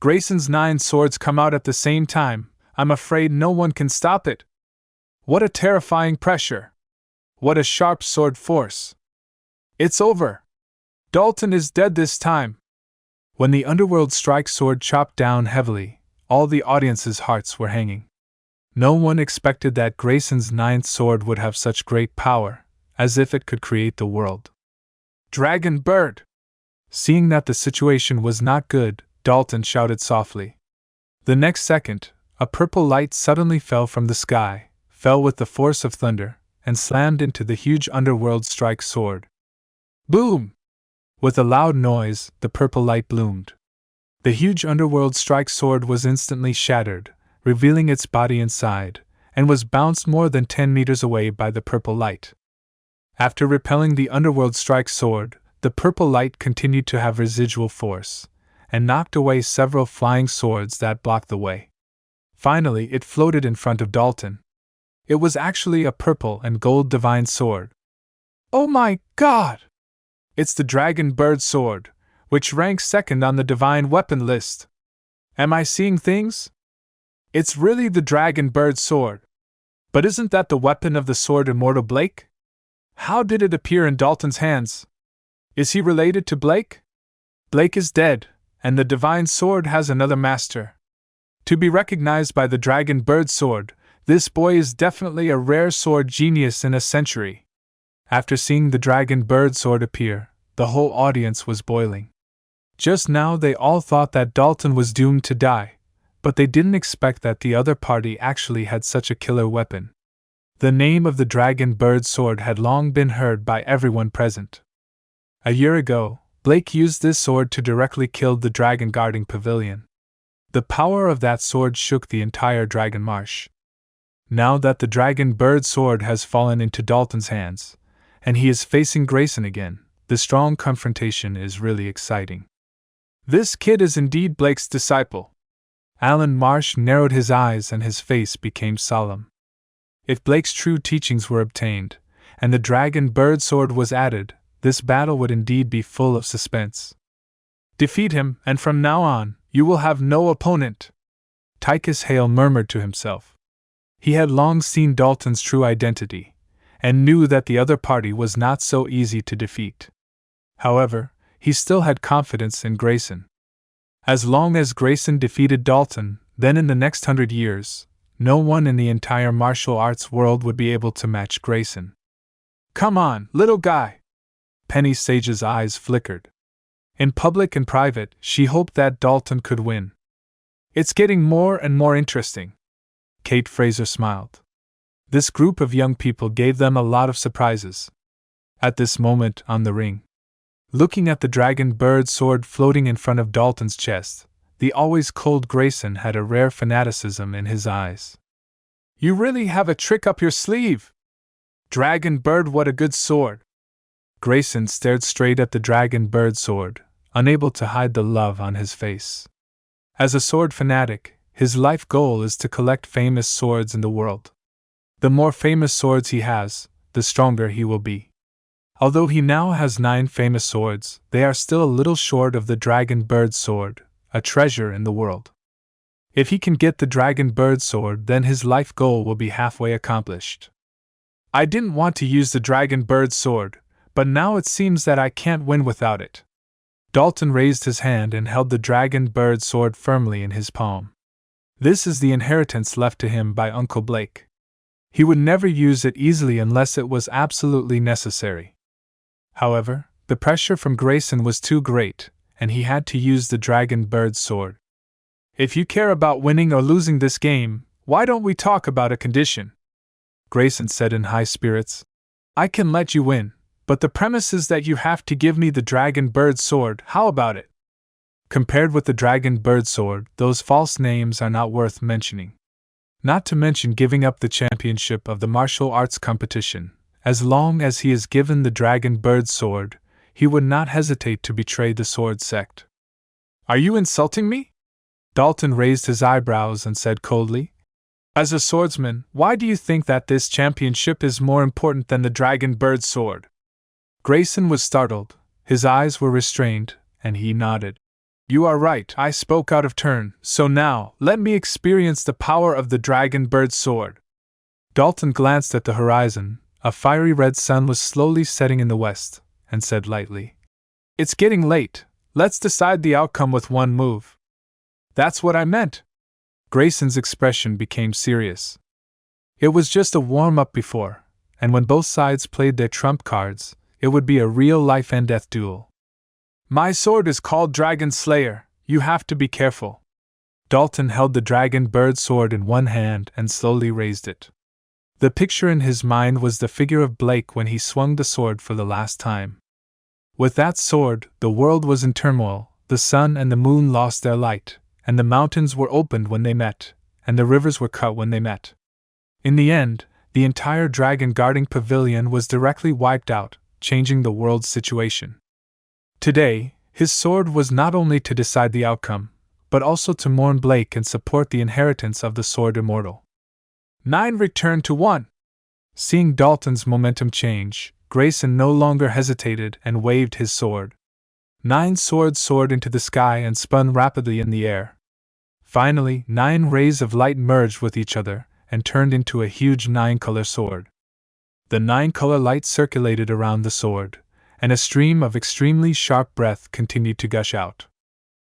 Grayson's 9 swords come out at the same time. I'm afraid no one can stop it. What a terrifying pressure! What a sharp sword force! It's over! Dalton is dead this time! When the underworld strike sword chopped down heavily, all the audience's hearts were hanging. No one expected that Grayson's 9th sword would have such great power, as if it could create the world. Dragon Bird! Seeing that the situation was not good, Dalton shouted softly. The next second, a purple light suddenly fell from the sky, fell with the force of thunder, and slammed into the huge underworld strike sword. Boom! With a loud noise, the purple light bloomed. The huge underworld strike sword was instantly shattered, revealing its body inside, and was bounced more than 10 meters away by the purple light. After repelling the underworld strike sword, the purple light continued to have residual force, and knocked away several flying swords that blocked the way. Finally, it floated in front of Dalton. It was actually a purple and gold divine sword. Oh my God! It's the Dragon Bird sword, which ranks second on the divine weapon list. Am I seeing things? It's really the Dragon Bird sword. But isn't that the weapon of the sword immortal Blake? How did it appear in Dalton's hands? Is he related to Blake? Blake is dead, and the divine sword has another master. To be recognized by the Dragon Bird sword, this boy is definitely a rare sword genius in a century. After seeing the Dragon Bird sword appear, the whole audience was boiling. Just now they all thought that Dalton was doomed to die, but they didn't expect that the other party actually had such a killer weapon. The name of the Dragon Bird sword had long been heard by everyone present. A year ago, Blake used this sword to directly kill the dragon guarding pavilion. The power of that sword shook the entire Dragon Marsh. Now that the Dragon Bird sword has fallen into Dalton's hands, and he is facing Grayson again, the strong confrontation is really exciting. This kid is indeed Blake's disciple. Alan Marsh narrowed his eyes and his face became solemn. If Blake's true teachings were obtained, and the Dragon Bird sword was added, this battle would indeed be full of suspense. Defeat him, and from now on, you will have no opponent, Tychus Hale murmured to himself. He had long seen Dalton's true identity, and knew that the other party was not so easy to defeat. However, he still had confidence in Grayson. As long as Grayson defeated Dalton, then in the next 100 years, no one in the entire martial arts world would be able to match Grayson. Come on, little guy! Penny Sage's eyes flickered. In public and private, she hoped that Dalton could win. It's getting more and more interesting. Kate Fraser smiled. This group of young people gave them a lot of surprises. At this moment on the ring, looking at the Dragon Bird sword floating in front of Dalton's chest, the always cold Grayson had a rare fanaticism in his eyes. You really have a trick up your sleeve! Dragon Bird, what a good sword! Grayson stared straight at the Dragon Bird sword, unable to hide the love on his face. As a sword fanatic, his life goal is to collect famous swords in the world. The more famous swords he has, the stronger he will be. Although he now has 9 famous swords, they are still a little short of the Dragon Bird sword, a treasure in the world. If he can get the Dragon Bird sword, then his life goal will be halfway accomplished. I didn't want to use the Dragon Bird sword, but now it seems that I can't win without it. Dalton raised his hand and held the Dragon Bird sword firmly in his palm. This is the inheritance left to him by Uncle Blake. He would never use it easily unless it was absolutely necessary. However, the pressure from Grayson was too great, and he had to use the Dragon Bird sword. If you care about winning or losing this game, why don't we talk about a condition? Grayson said in high spirits. I can let you win, but the premise is that you have to give me the Dragon Bird sword. How about it? Compared with the Dragon Bird sword, those false names are not worth mentioning. Not to mention giving up the championship of the martial arts competition. As long as he is given the Dragon Bird sword, he would not hesitate to betray the sword sect. Are you insulting me? Dalton raised his eyebrows and said coldly. As a swordsman, why do you think that this championship is more important than the Dragon Bird sword? Grayson was startled, his eyes were restrained, and he nodded. You are right, I spoke out of turn, so now, let me experience the power of the dragon bird's sword. Dalton glanced at the horizon. A fiery red sun was slowly setting in the west, and said lightly, "It's getting late, let's decide the outcome with one move." "That's what I meant." Grayson's expression became serious. It was just a warm-up before, and when both sides played their trump cards, it would be a real life-and-death duel. "My sword is called Dragon Slayer, you have to be careful." Dalton held the dragon bird sword in one hand and slowly raised it. The picture in his mind was the figure of Blake when he swung the sword for the last time. With that sword, the world was in turmoil, the sun and the moon lost their light, and the mountains were opened when they met, and the rivers were cut when they met. In the end, the entire dragon guarding pavilion was directly wiped out, changing the world's situation. Today, his sword was not only to decide the outcome, but also to mourn Blake and support the inheritance of the sword immortal. 9 returned to 1. Seeing Dalton's momentum change, Grayson no longer hesitated and waved his sword. 9 swords soared into the sky and spun rapidly in the air. Finally, 9 rays of light merged with each other and turned into a huge 9-color sword. The 9-color light circulated around the sword, and a stream of extremely sharp breath continued to gush out.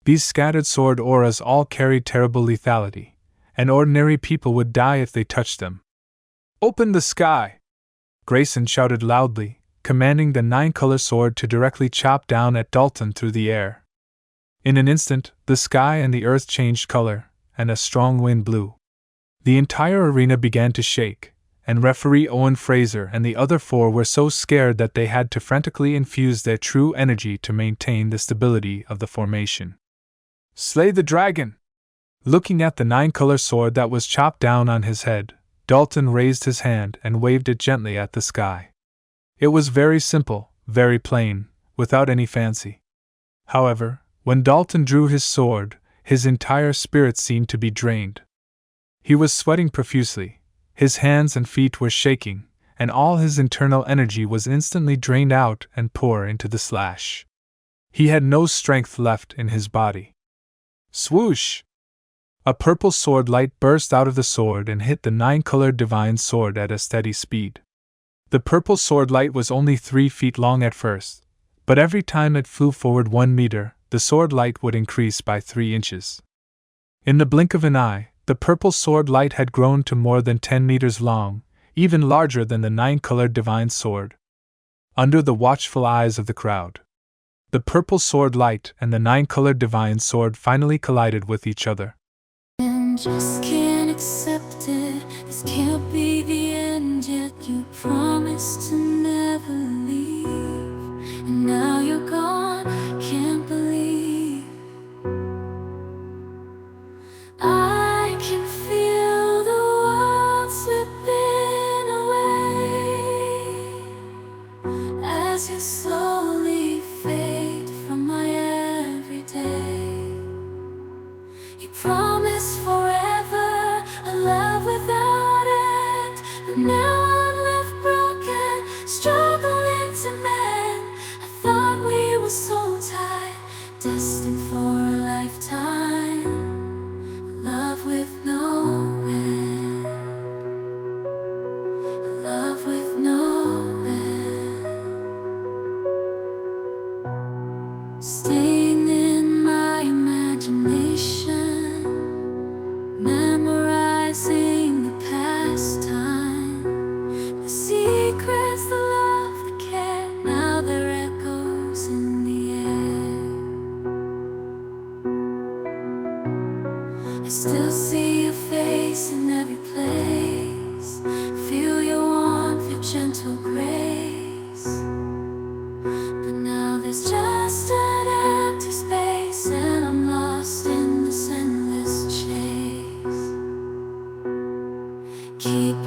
These scattered sword auras all carried terrible lethality, and ordinary people would die if they touched them. "Open the sky!" Grayson shouted loudly, commanding the 9-color sword to directly chop down at Dalton through the air. In an instant, the sky and the earth changed color, and a strong wind blew. The entire arena began to shake, and referee Owen Fraser and the other 4 were so scared that they had to frantically infuse their true energy to maintain the stability of the formation. "Slay the dragon!" Looking at the 9-color sword that was chopped down on his head, Dalton raised his hand and waved it gently at the sky. It was very simple, very plain, without any fancy. However, when Dalton drew his sword, his entire spirit seemed to be drained. He was sweating profusely, his hands and feet were shaking, and all his internal energy was instantly drained out and poured into the slash. He had no strength left in his body. Swoosh! A purple sword light burst out of the sword and hit the 9-colored divine sword at a steady speed. The purple sword light was only 3 feet long at first, but every time it flew forward 1 meter, the sword light would increase by 3 inches. In the blink of an eye, the purple sword light had grown to more than 10 meters long, even larger than the 9-colored divine sword. Under the watchful eyes of the crowd, the purple sword light and the 9-colored divine sword finally collided with each other. Just can't accept it. This can't be the end yet. You promised to never leave, and now you're gone. Can't believe I can feel the world slipping away as you slowly fade from my everyday. You promised forever a love without end, but now I'm left broken, struggling to mend. I thought we were so tied, destined for a lifetime, love with no end, love with no end. Staying in my imagination, memorizing the past time, the secrets, the love, the care, now they're echoes in the air. I still see your face in every place, feel your warmth, your gentle grace, but now there's just an empty space, and I'm lost in this endless chase. Keep